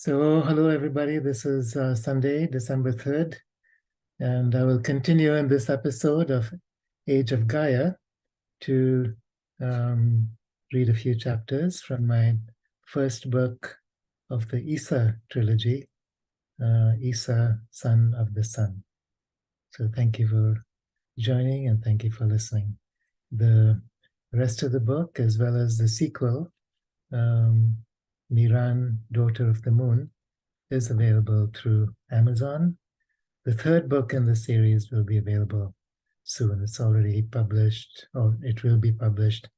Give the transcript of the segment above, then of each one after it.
So, hello everybody. This is Sunday, December 3rd, and I will continue in this episode of Age of Gaia to um, read a few chapters from my first book of the Issa trilogy, Issa, Son of the Sun. So, thank you for joining and thank you for listening. The rest of the book, as well as the sequel, Miran, Daughter of the Moon, is available through Amazon. The third book in the series will be available soon. It's already published, or it will be published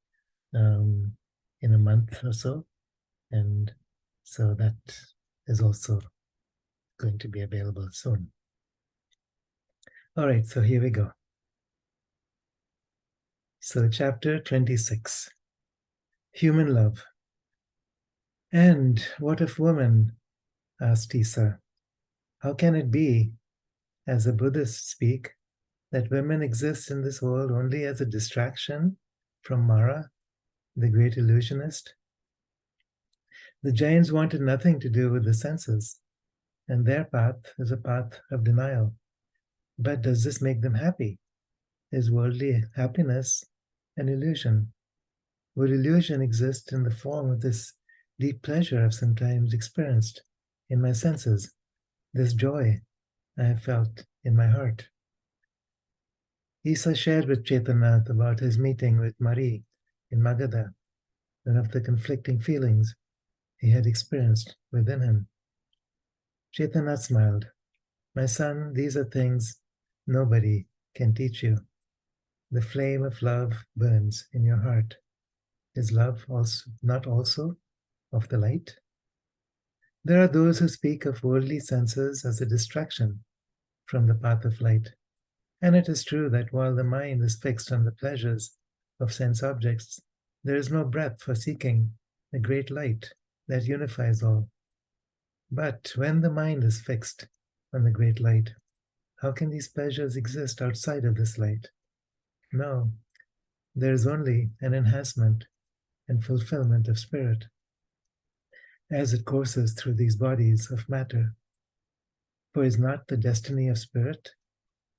in a month or so. And so that is also going to be available soon. All right, so here we go. So, chapter 26 Human Love. And what of woman? Asked Issa. How can it be, as the Buddhists speak, that women exist in this world only as a distraction from Mara, the great illusionist? The giants wanted nothing to do with the senses, and their path is a path of denial. But does this make them happy? Is worldly happiness an illusion? Would illusion exist in the form of this deep pleasure I've sometimes experienced in my senses, this joy I have felt in my heart? Issa shared with Chaitanya about his meeting with Marie in Magadha and of the conflicting feelings he had experienced within him. Chaitanya smiled. My son, these are things nobody can teach you. The flame of love burns in your heart. Is love also not also of the light? There are those who speak of worldly senses as a distraction from the path of light. And it is true that while the mind is fixed on the pleasures of sense objects, there is no breadth for seeking the great light that unifies all. But when the mind is fixed on the great light, how can these pleasures exist outside of this light? No, there is only an enhancement and fulfillment of spirit as it courses through these bodies of matter. For is not the destiny of spirit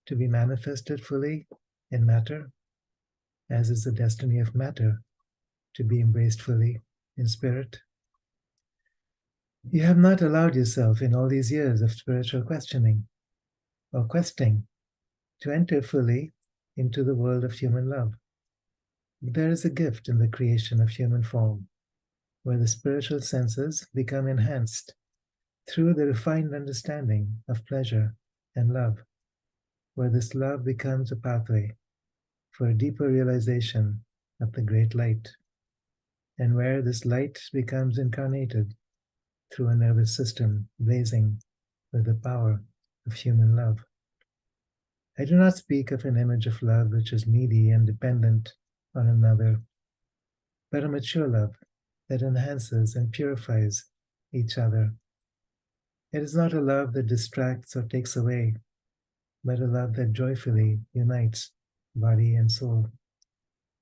to be manifested fully in matter, as is the destiny of matter to be embraced fully in spirit? You have not allowed yourself in all these years of spiritual questioning or questing to enter fully into the world of human love. But there is a gift in the creation of human form, where the spiritual senses become enhanced through the refined understanding of pleasure and love, where this love becomes a pathway for a deeper realization of the great light, and where this light becomes incarnated through a nervous system blazing with the power of human love. I do not speak of an image of love which is needy and dependent on another, but a mature love that enhances and purifies each other. It is not a love that distracts or takes away, but a love that joyfully unites body and soul.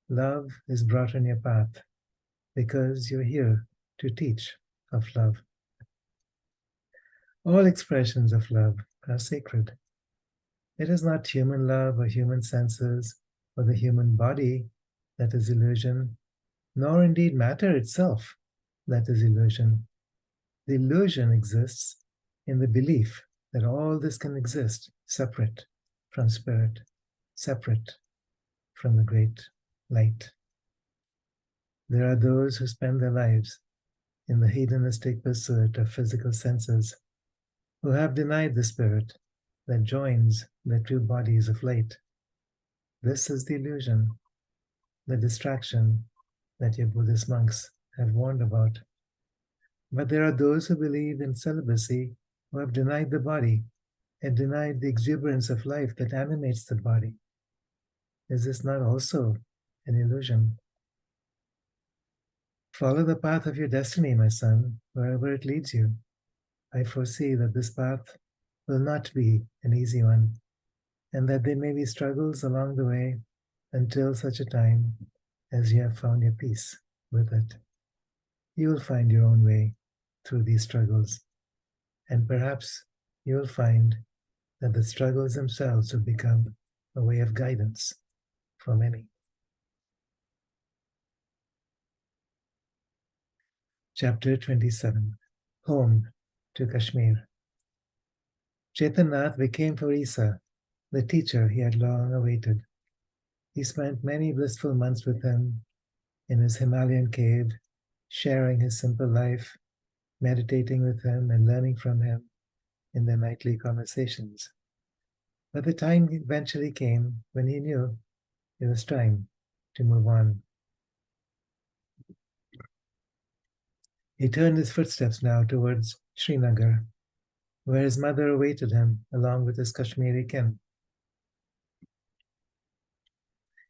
Love is brought on your path because you're here to teach of love. All expressions of love are sacred. It is not human love or human senses or the human body that is illusion, nor indeed matter itself that is illusion. The illusion exists in the belief that all this can exist separate from spirit, separate from the great light. There are those who spend their lives in the hedonistic pursuit of physical senses, who have denied the spirit that joins the two bodies of light. This is the illusion, the distraction that your Buddhist monks have warned about. But there are those who believe in celibacy who have denied the body and denied the exuberance of life that animates the body. Is this not also an illusion? Follow the path of your destiny, my son, wherever it leads you. I foresee that this path will not be an easy one, and that there may be struggles along the way until such a time as you have found your peace with it. You will find your own way through these struggles, And perhaps you will find that the struggles themselves will become a way of guidance for many. Chapter 27. Home to Kashmir. Chaitanath became for Issa the teacher he had long awaited. He spent many blissful months with him in his Himalayan cave, sharing his simple life, meditating with him, and learning from him in their nightly conversations. But the time eventually came when he knew it was time to move on. He turned his footsteps now towards Srinagar, where his mother awaited him along with his Kashmiri kin.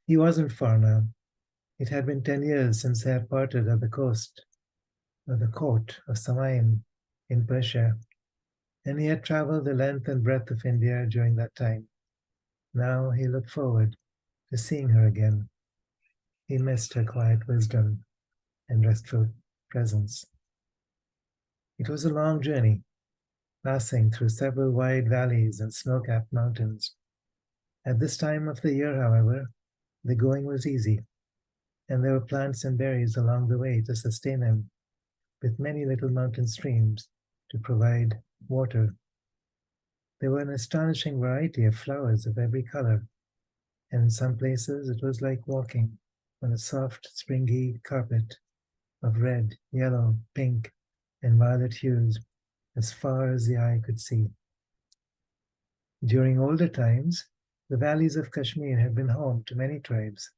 He wasn't far now. It had been 10 years since they had parted at the coast of the court of Samain in Persia, and he had traveled the length and breadth of India during that time. Now he looked forward to seeing her again. He missed her quiet wisdom and restful presence. It was a long journey, passing through several wide valleys and snow-capped mountains. At this time of the year, however, the going was easy, and there were plants and berries along the way to sustain him, with many little mountain streams to provide water. There were an astonishing variety of flowers of every color, and in some places it was like walking on a soft, springy carpet of red, yellow, pink, and violet hues as far as the eye could see. During older times, the valleys of Kashmir had been home to many tribes,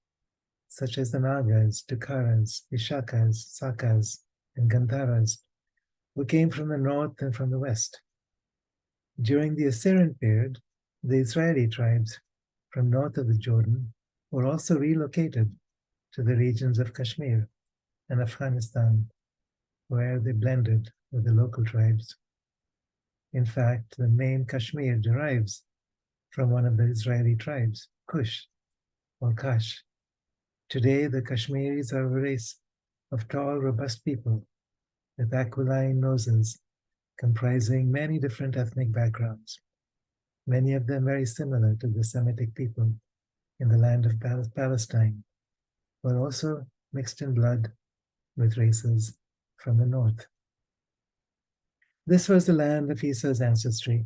such as the Nagas, Tukaras, Vishakas, Sakas, and Gandharas, who came from the north and from the west. During the Assyrian period, the Israeli tribes from north of the Jordan were also relocated to the regions of Kashmir and Afghanistan, where they blended with the local tribes. In fact, the name Kashmir derives from one of the Israeli tribes, Kush or Kash. Today, the Kashmiris are a race of tall, robust people with aquiline noses, comprising many different ethnic backgrounds, many of them very similar to the Semitic people in the land of Palestine, but also mixed in blood with races from the north. This was the land of Issa's ancestry,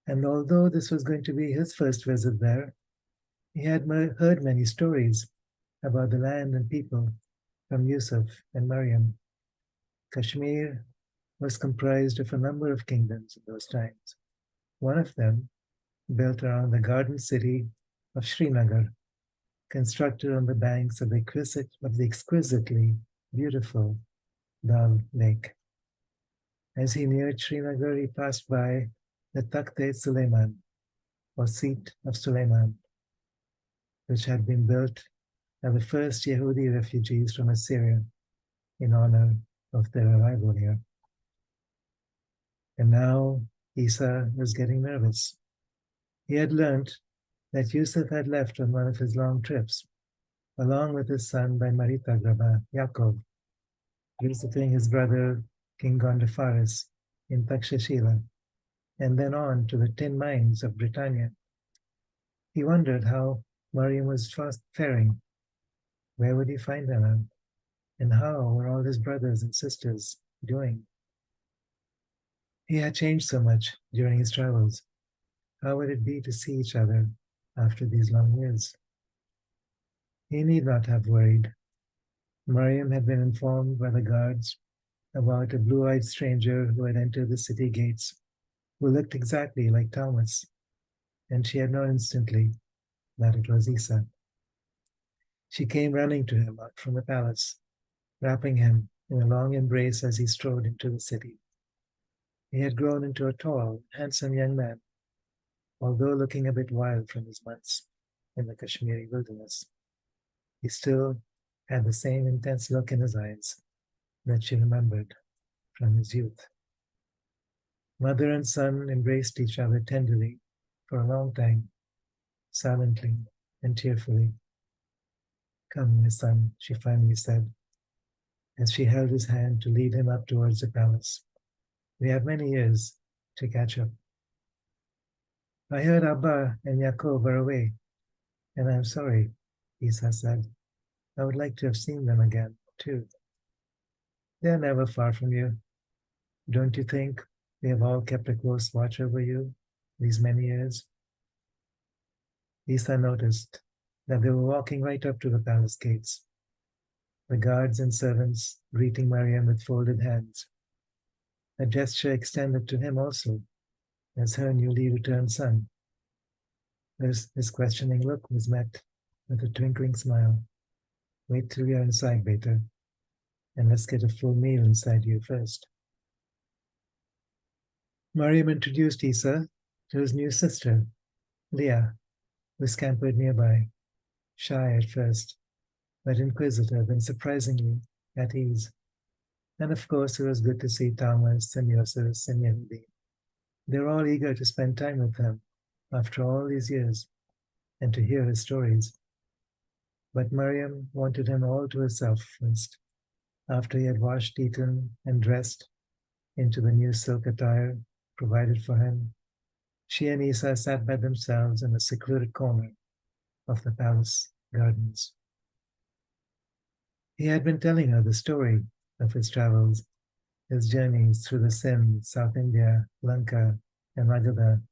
and although this was going to be his first visit there, he had heard many stories about the land and people from Yusuf and Maryam. Kashmir was comprised of a number of kingdoms in those times. One of them, built around the garden city of Srinagar, constructed on the banks of the exquisitely beautiful Dal Lake. As he neared Srinagar, he passed by the Takht-e-Suleiman, or seat of Suleiman, which had been built by the first Yehudi refugees from Assyria in honor of their arrival here. And now Issa was getting nervous. He had learnt that Yusuf had left on one of his long trips, along with his son by Marita Graba, Yaakov, visiting his brother King Gondophares in Takshashila, and then on to the tin mines of Britannia. He wondered how Mariam was faring. Where would he find her now? And how were all his brothers and sisters doing? He had changed so much during his travels. How would it be to see each other after these long years? He need not have worried. Mariam had been informed by the guards about a blue-eyed stranger who had entered the city gates, who looked exactly like Thomas, and she had known instantly that it was Issa. She came running to him out from the palace, wrapping him in a long embrace as he strode into the city. He had grown into a tall, handsome young man, although looking a bit wild from his months in the Kashmiri wilderness. He still had the same intense look in his eyes that she remembered from his youth. Mother and son embraced each other tenderly for a long time, silently and tearfully. "Come, my son," she finally said, as she held his hand to lead him up towards the palace. We have many years to catch up. I heard Abba and Yaakov are away, and I'm sorry, Issa said. I would like to have seen them again, too. They're never far from you. Don't you think they have all kept a close watch over you these many years? Issa noticed that they were walking right up to the palace gates, the guards and servants greeting Mariam with folded hands, a gesture extended to him also, as her newly returned son. His questioning look was met with a twinkling smile. Wait till we are inside, Beta, and let's get a full meal inside you first. Mariam introduced Issa to his new sister, Leah, who scampered nearby, shy at first, but inquisitive and surprisingly at ease. And of course, it was good to see Thomas and Yosef and Yehuda. They were all eager to spend time with him after all these years and to hear his stories. But Mariam wanted him all to herself first, after he had washed, eaten, and dressed into the new silk attire provided for him. She and Issa sat by themselves in a secluded corner of the palace gardens. He had been telling her the story of his travels, his journeys through the Sindh, South India, Lanka, and Magadha.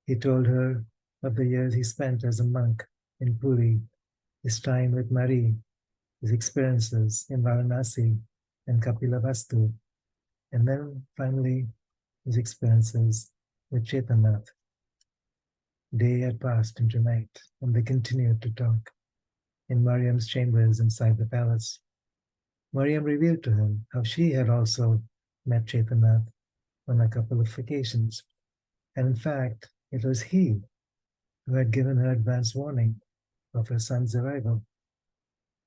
He told her of the years he spent as a monk in Puri, his time with Marie, his experiences in Varanasi and Kapilavastu, and then finally his experiences with Chaitanath. Day had passed into night, and they continued to talk in Mariam's chambers inside the palace. Mariam revealed to him how she had also met Chaitanath on a couple of occasions, and in fact, it was he who had given her advance warning of her son's arrival.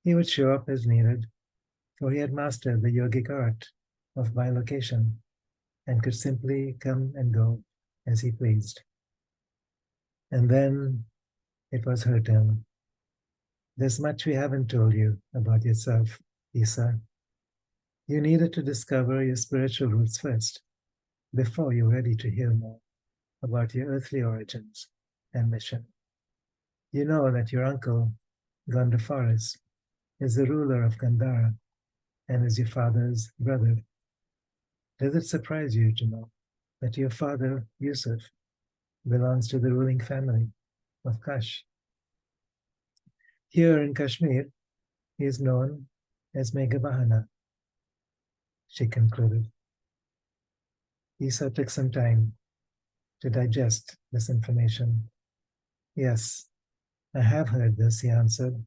He would show up as needed, for he had mastered the yogic art of bilocation and could simply come and go as he pleased. And then it was her turn. There's much we haven't told you about yourself, Issa. You needed to discover your spiritual roots first, before you're ready to hear more about your earthly origins and mission. You know that your uncle, Gondophares, is the ruler of Gandhara and is your father's brother. Does it surprise you to know that your father, Yusuf, belongs to the ruling family of Kash? Here in Kashmir, he is known as Meghavahana, she concluded. Issa took some time to digest this information. Yes, I have heard this, he answered,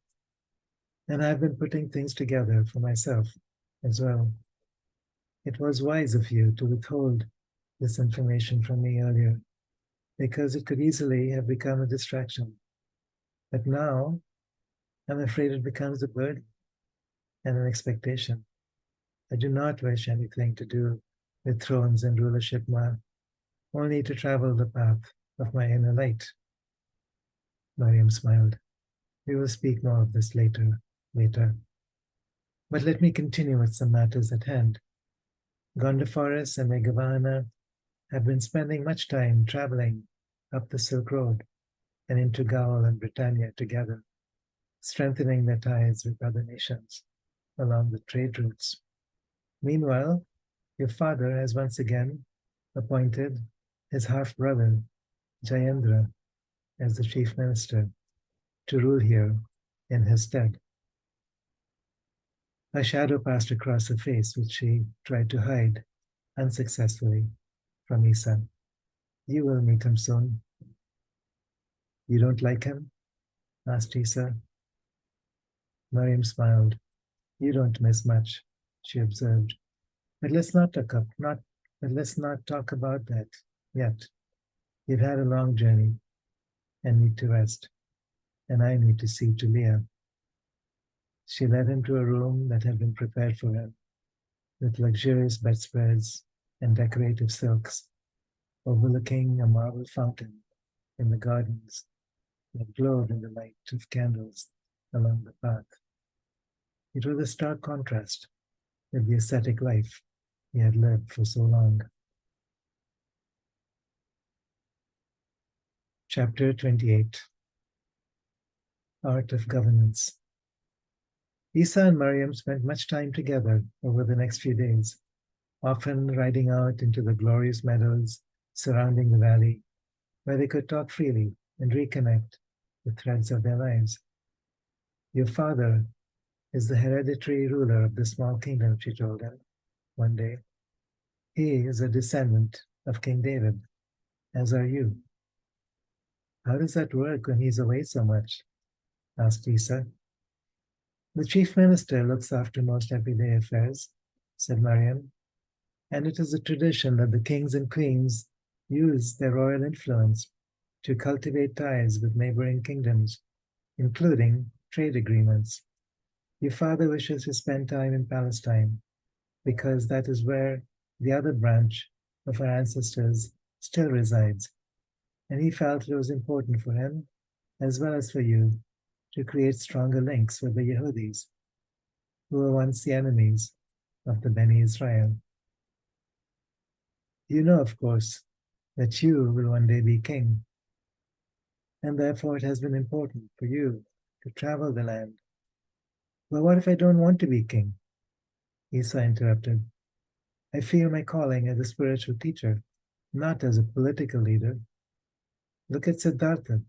and I've been putting things together for myself as well. It was wise of you to withhold this information from me earlier, because it could easily have become a distraction. But now, I'm afraid it becomes a burden and an expectation. I do not wish anything to do with thrones and rulership, Ma, only to travel the path of my inner light. Mariam smiled. We will speak more of this later. But let me continue with some matters at hand. Gondophares and Meghavahana have been spending much time traveling up the Silk Road and into Gaul and Britannia together, strengthening their ties with other nations along the trade routes. Meanwhile, your father has once again appointed his half-brother, Jayendra, as the chief minister to rule here in his stead. A shadow passed across her face, which she tried to hide unsuccessfully from Issa. You will meet him soon. You don't like him? Asked Issa. Mariam smiled. You don't miss much, she observed. But let's not talk about that yet. You've had a long journey and need to rest, and I need to see to Leah. She led him to a room that had been prepared for him, with luxurious bedspreads and decorative silks, overlooking a marble fountain in the gardens that glowed in the light of candles along the path. It was a stark contrast with the ascetic life he had led for so long. Chapter 28, Art of Governance. Issa and Mariam spent much time together over the next few days, often riding out into the glorious meadows surrounding the valley, where they could talk freely and reconnect the threads of their lives. Your father is the hereditary ruler of this small kingdom, she told him one day. He is a descendant of King David, as are you. How does that work when he's away so much? Asked Issa. The chief minister looks after most everyday affairs, said Mariam, and it is a tradition that the kings and queens use their royal influence to cultivate ties with neighboring kingdoms, including trade agreements. Your father wishes to spend time in Palestine because that is where the other branch of our ancestors still resides, and he felt it was important for him, as well as for you, to create stronger links with the Yehudis, who were once the enemies of the Beni Israel. You know, of course, that you will one day be king, and therefore it has been important for you to travel the land. But what if I don't want to be king? Issa interrupted. I feel my calling as a spiritual teacher, not as a political leader. Look at Siddhartha.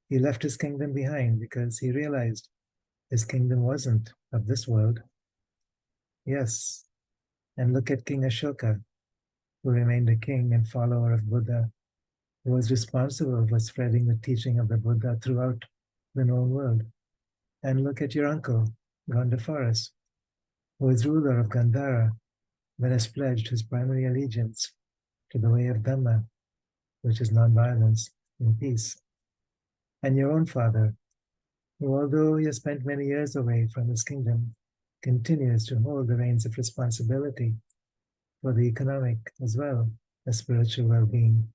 He left his kingdom behind because he realized his kingdom wasn't of this world. Yes, and look at King Ashoka, who remained a king and follower of Buddha, who was responsible for spreading the teaching of the Buddha throughout the known world. And look at your uncle, Gondophares, who is ruler of Gandhara, but has pledged his primary allegiance to the way of Dhamma, which is nonviolence and peace. And your own father, who, although he has spent many years away from his kingdom, continues to hold the reins of responsibility for the economic as well as spiritual well-being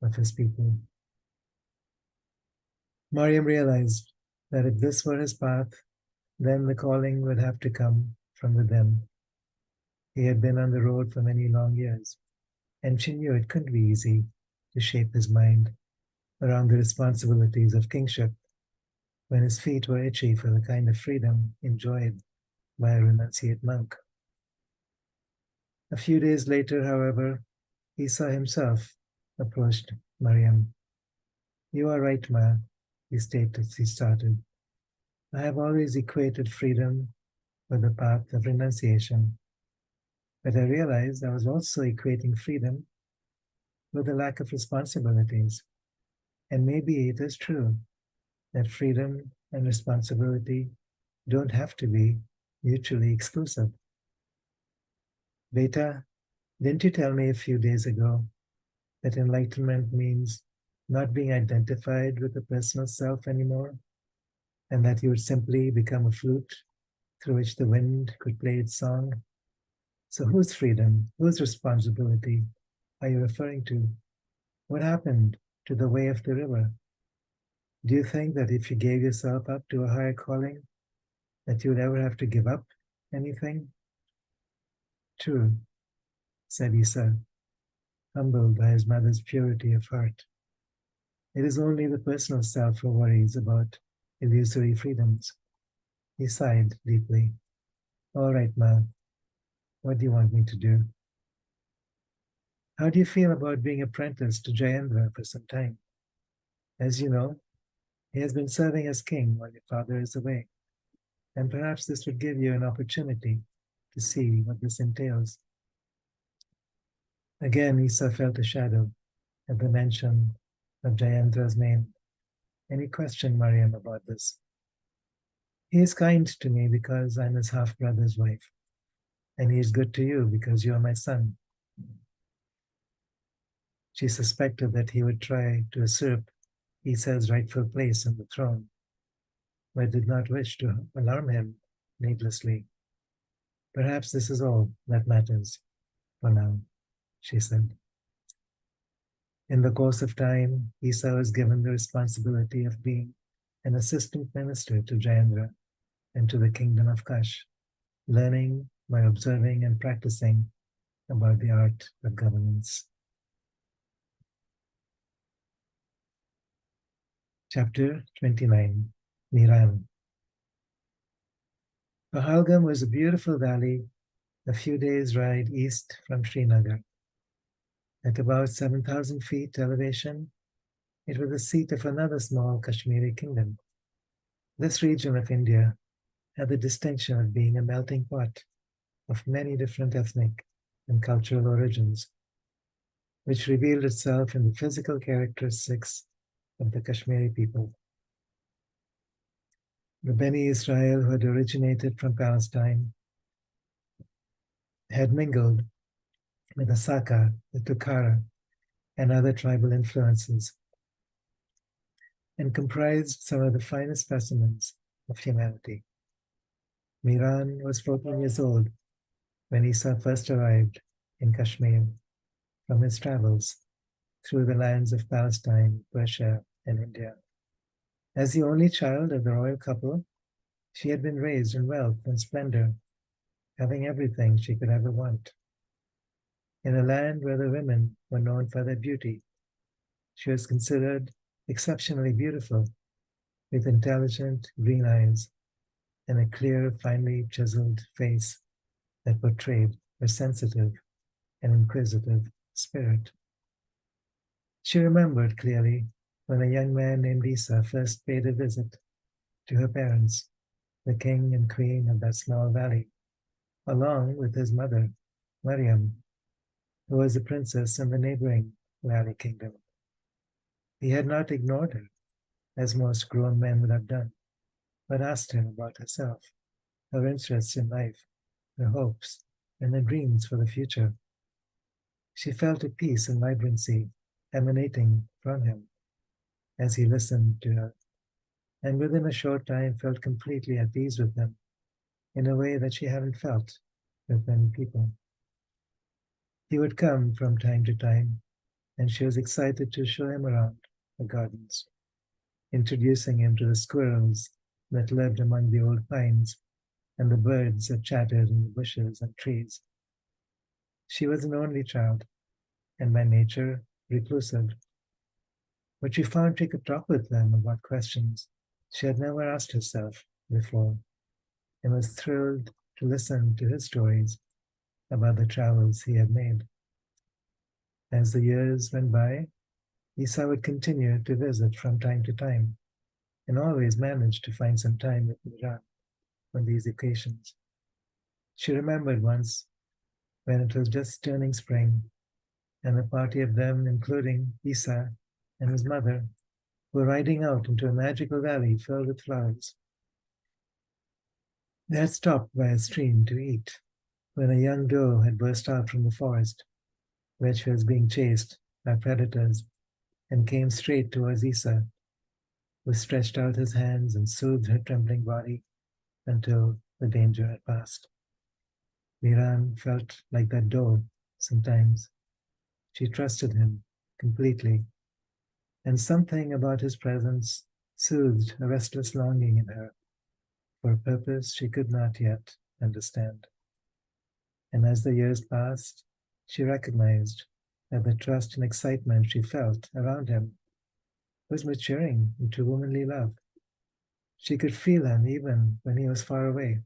of his people. Mariam realized that if this were his path, then the calling would have to come from within. He had been on the road for many long years, and she knew it couldn't be easy to shape his mind around the responsibilities of kingship when his feet were itchy for the kind of freedom enjoyed by a renunciate monk. A few days later, however, Issa himself approached Mariam. You are right, Ma, he started. I have always equated freedom with the path of renunciation, but I realized I was also equating freedom with a lack of responsibilities. And maybe it is true that freedom and responsibility don't have to be mutually exclusive. Beta, didn't you tell me a few days ago that enlightenment means not being identified with the personal self anymore, and that you would simply become a flute through which the wind could play its song? So whose freedom, whose responsibility are you referring to? What happened to the way of the river? Do you think that if you gave yourself up to a higher calling, that you would ever have to give up anything? True, said Issa, humbled by his mother's purity of heart. It is only the personal self who worries about illusory freedoms. He sighed deeply. All right, Ma, what do you want me to do? How do you feel about being apprenticed to Jayendra for some time? As you know, he has been serving as king while your father is away, and perhaps this would give you an opportunity to see what this entails. Again, Issa felt a shadow at the mention of Jayendra's name, and he questioned Mariam about this. He is kind to me because I'm his half-brother's wife, and he is good to you because you are my son. She suspected that he would try to usurp Issa's rightful place on the throne, but did not wish to alarm him needlessly. Perhaps this is all that matters for now, she said. In the course of time, Issa was given the responsibility of being an assistant minister to Jayendra and to the kingdom of Kash, learning by observing and practicing about the art of governance. Chapter 29, Miran. Pahalgam was a beautiful valley a few days' ride east from Srinagar. At about 7,000 feet elevation, it was the seat of another small Kashmiri kingdom. This region of India had the distinction of being a melting pot of many different ethnic and cultural origins, which revealed itself in the physical characteristics of the Kashmiri people. The Beni Israel, who had originated from Palestine, had mingled with the Saka, the Tukara, and other tribal influences, and comprised some of the finest specimens of humanity. Miran was 14 years old when Issa first arrived in Kashmir from his travels through the lands of Palestine, Persia, and India. As the only child of the royal couple, she had been raised in wealth and splendor, having everything she could ever want. In a land where the women were known for their beauty, she was considered exceptionally beautiful, with intelligent green eyes and a clear, finely chiseled face that portrayed a sensitive and inquisitive spirit. She remembered clearly when a young man named Issa first paid a visit to her parents, the king and queen of that small valley, along with his mother, Mariam, who was a princess in the neighboring valley kingdom. He had not ignored her, as most grown men would have done, but asked her about herself, her interests in life, her hopes, and her dreams for the future. She felt a peace and vibrancy emanating from him as he listened to her, and within a short time felt completely at ease with him in a way that she hadn't felt with many people. He would come from time to time, and she was excited to show him around the gardens, introducing him to the squirrels that lived among the old pines and the birds that chattered in the bushes and trees. She was an only child, and by nature reclusive, but she found she could talk with them about questions she had never asked herself before, and was thrilled to listen to his stories about the travels he had made. As the years went by, Issa would continue to visit from time to time, and always managed to find some time with Miran on these occasions. She remembered once when it was just turning spring, and a party of them, including Issa and his mother, were riding out into a magical valley filled with flowers. They had stopped by a stream to eat when a young doe had burst out from the forest, where she was being chased by predators, and came straight towards Issa, who stretched out his hands and soothed her trembling body until the danger had passed. Miran felt like that doe sometimes. She trusted him completely, and something about his presence soothed a restless longing in her for a purpose she could not yet understand. And as the years passed, she recognized that the trust and excitement she felt around him was maturing into womanly love. She could feel him even when he was far away,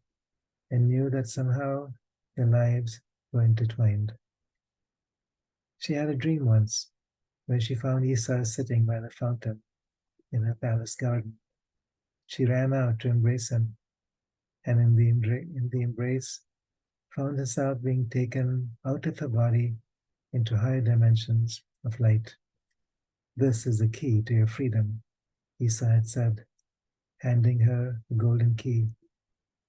and knew that somehow their lives were intertwined. She had a dream once when she found Issa sitting by the fountain in her palace garden. She ran out to embrace him, and in the embrace, found herself being taken out of her body into higher dimensions of light. This is the key to your freedom, Issa had said, handing her the golden key.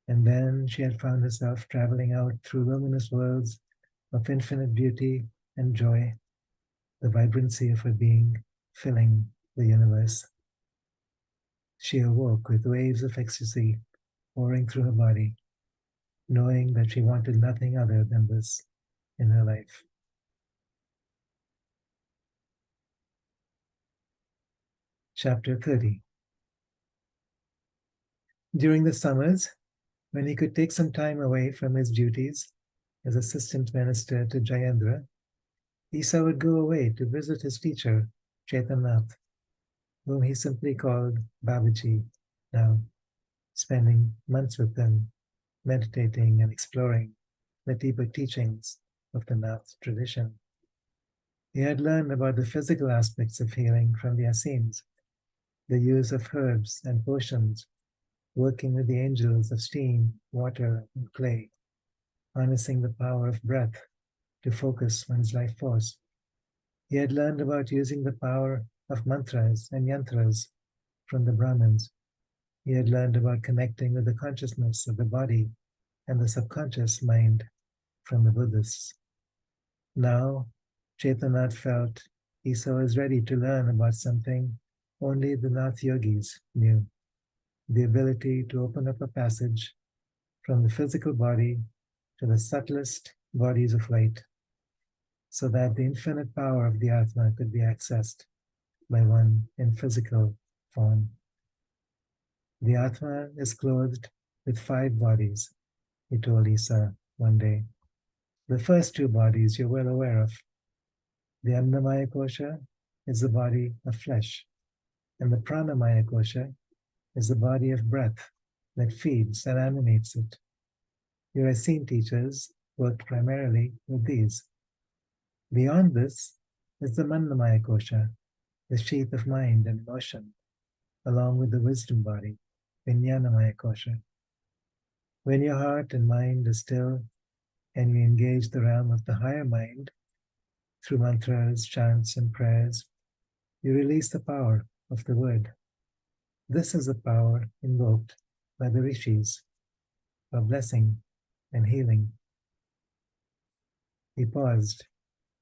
And then she had found herself traveling out through luminous worlds of infinite beauty and joy, the vibrancy of her being filling the universe. She awoke with waves of ecstasy pouring through her body, knowing that she wanted nothing other than this in her life. Chapter 30. During the summers, when he could take some time away from his duties as assistant minister to Jayendra, Issa would go away to visit his teacher, Chaitanath, whom he simply called Babaji now, spending months with him, meditating and exploring the deeper teachings of the Nath tradition. He had learned about the physical aspects of healing from the Essenes, the use of herbs and potions, working with the angels of steam, water, and clay, harnessing the power of breath to focus one's life force. He had learned about using the power of mantras and yantras from the Brahmins. He had learned about connecting with the consciousness of the body and the subconscious mind from the Buddhists. Now, Chaitanya felt Issa was ready to learn about something only the Nath yogis knew, the ability to open up a passage from the physical body to the subtlest bodies of light, so that the infinite power of the Atma could be accessed by one in physical form. The Atma is clothed with 5 bodies, he told Issa one day. The first 2 bodies you're well aware of. The Annamaya Kosha is the body of flesh, and the Pranamaya Kosha is the body of breath that feeds and animates it. Your Essene teachers worked primarily with these. Beyond this is the Manamaya Kosha, the sheath of mind and emotion, along with the wisdom body, Vijnanamaya Kosha. When your heart and mind are still and you engage the realm of the higher mind through mantras, chants, and prayers, you release the power of the word. This is the power invoked by the rishis for blessing and healing. He paused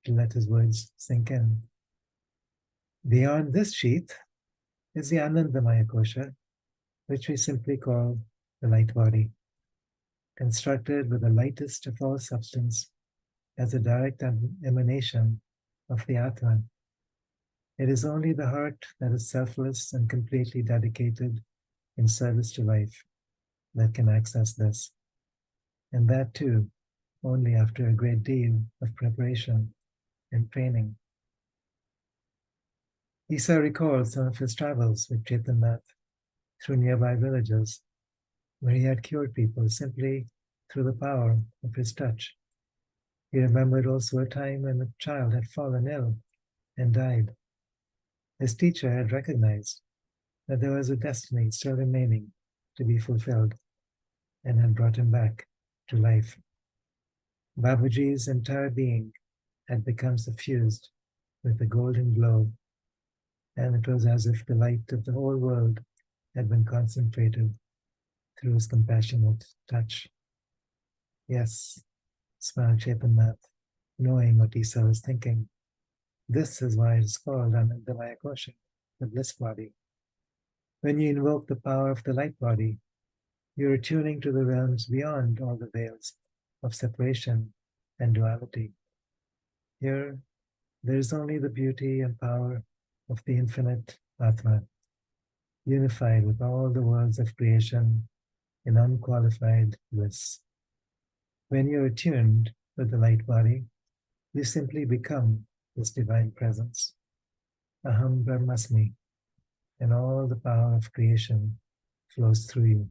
to let his words sink in. Beyond this sheath is the Anandamaya Kosha, which we simply call the light body, constructed with the lightest of all substance as a direct emanation of the Atman. It is only the heart that is selfless and completely dedicated in service to life that can access this. And that too, only after a great deal of preparation and training. Issa recalled some of his travels with Chaitanya through nearby villages, where he had cured people simply through the power of his touch. He remembered also a time when a child had fallen ill and died. His teacher had recognized that there was a destiny still remaining to be fulfilled and had brought him back to life. Babaji's entire being had become suffused with a golden glow, and it was as if the light of the whole world had been concentrated through his compassionate touch. Yes, smiled Chaitanya, knowing what Issa was thinking. This is why it is called Anandamaya Kosha, the bliss body. When you invoke the power of the light body, you're attuning to the realms beyond all the veils of separation and duality. Here, there is only the beauty and power of the infinite Atma, unified with all the worlds of creation in unqualified bliss. When you're attuned with the light body, you simply become this divine presence, Aham Brahmasmi, and all the power of creation flows through you.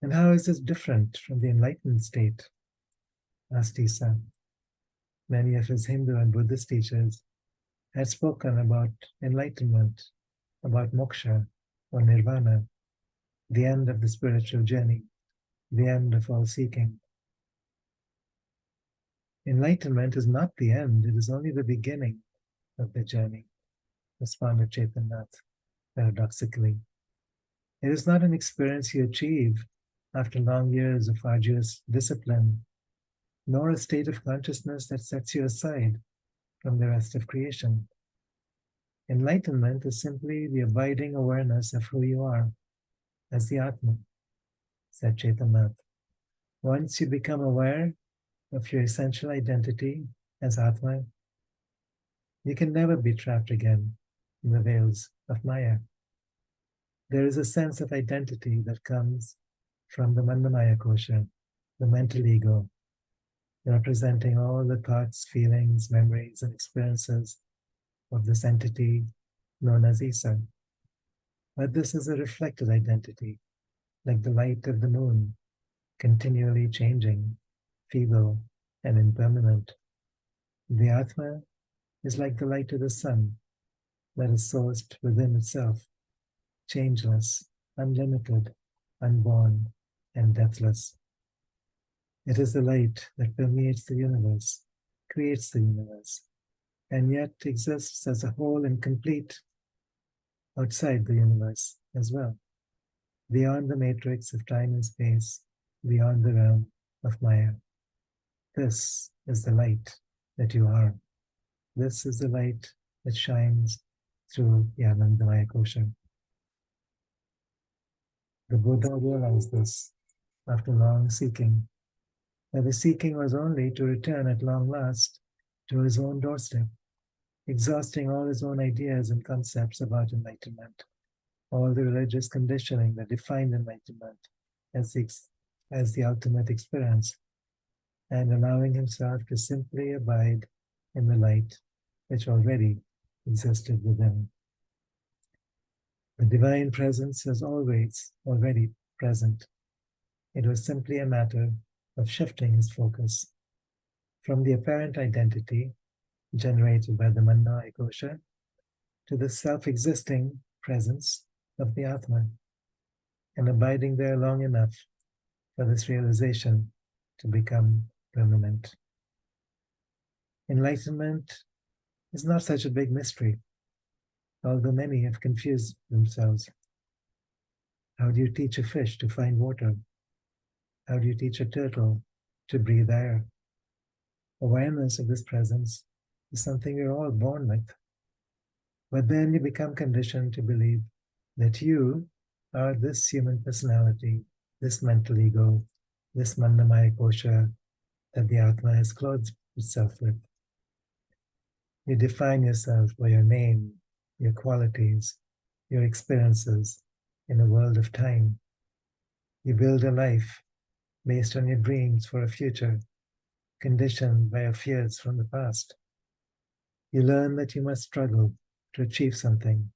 And how is this different from the enlightened state? Asked Issa. Many of his Hindu and Buddhist teachers had spoken about enlightenment, about moksha or nirvana, the end of the spiritual journey, the end of all seeking. Enlightenment is not the end, it is only the beginning of the journey, responded Chaitanya paradoxically. It is not an experience you achieve after long years of arduous discipline, nor a state of consciousness that sets you aside from the rest of creation. Enlightenment is simply the abiding awareness of who you are as the Atma, said Chaitanya. Once you become aware of your essential identity as Atma, you can never be trapped again in the veils of Maya. There is a sense of identity that comes from the Mandamaya Kosha, the mental ego, representing all the thoughts, feelings, memories, and experiences of this entity known as Issa. But this is a reflected identity, like the light of the moon, continually changing, feeble, and impermanent. The Atma is like the light of the sun that is sourced within itself, changeless, unlimited, unborn, and deathless. It is the light that permeates the universe, creates the universe, and yet exists as a whole and complete outside the universe as well, beyond the matrix of time and space, beyond the realm of Maya. This is the light that you are. This is the light that shines through the Anandamaya Kosha. The Buddha realized this after long seeking, that the seeking was only to return at long last to his own doorstep, exhausting all his own ideas and concepts about enlightenment, all the religious conditioning that defined enlightenment as the ultimate experience, and allowing himself to simply abide in the light which already existed within. The divine presence is always already present. It was simply a matter of shifting his focus from the apparent identity generated by the Manna Kosha to the self-existing presence of the Atma, and abiding there long enough for this realization to become permanent. Enlightenment is not such a big mystery, although many have confused themselves. How do you teach a fish to find water? How do you teach a turtle to breathe air? Awareness of this presence is something we're all born with. But then you become conditioned to believe that you are this human personality, this mental ego, this Mandamaya Kosha that the Atma has clothed itself with. You define yourself by your name, your qualities, your experiences in a world of time. You build a life based on your dreams for a future, conditioned by your fears from the past. You learn that you must struggle to achieve something,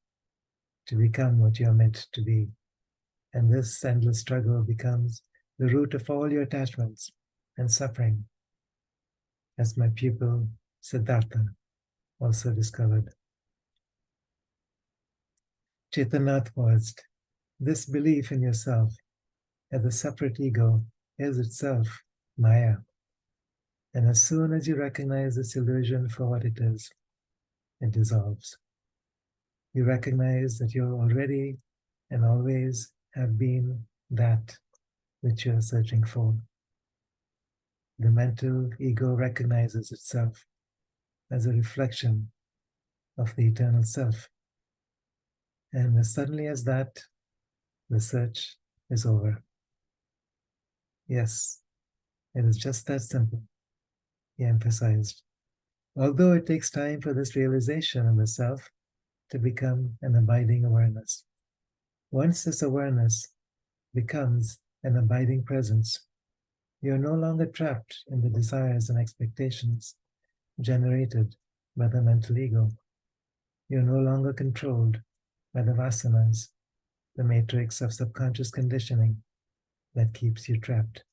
to become what you are meant to be. And this endless struggle becomes the root of all your attachments and suffering, as my pupil Siddhartha also discovered. Chaitanya paused. This belief in yourself as a separate ego is itself Maya. And as soon as you recognize this illusion for what it is, it dissolves. You recognize that you already and always have been that which you are searching for. The mental ego recognizes itself as a reflection of the eternal self. And as suddenly as that, the search is over. Yes, it is just that simple, he emphasized. Although it takes time for this realization of the self to become an abiding awareness. Once this awareness becomes an abiding presence, you're no longer trapped in the desires and expectations generated by the mental ego. You're no longer controlled by the vasanas, the matrix of subconscious conditioning that keeps you trapped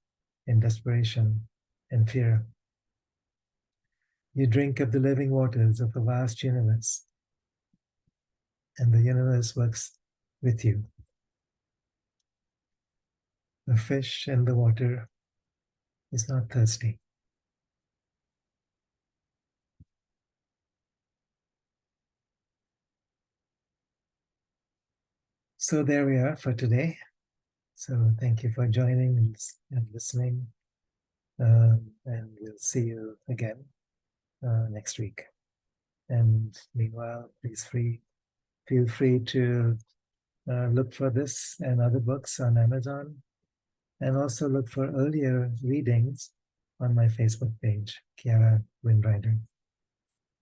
in desperation and fear. You drink of the living waters of the vast universe, and the universe works with you. The fish in the water is not thirsty. So there we are for today. So thank you for joining and listening. And we'll see you again next week. And meanwhile, feel free to look for this and other books on Amazon, and also look for earlier readings on my Facebook page, Kiara Windrider.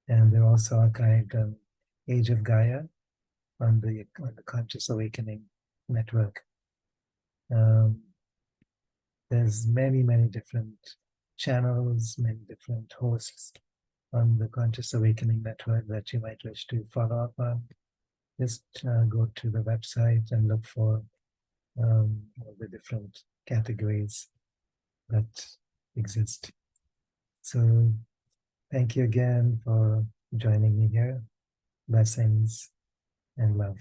And they're also archived on Age of Gaia on the Conscious Awakening Network. There's many different channels, many different hosts on the Conscious Awakening Network that you might wish to follow up on. just go to the website and look for all the different categories that exist. So thank you again for joining me here. Blessings and love.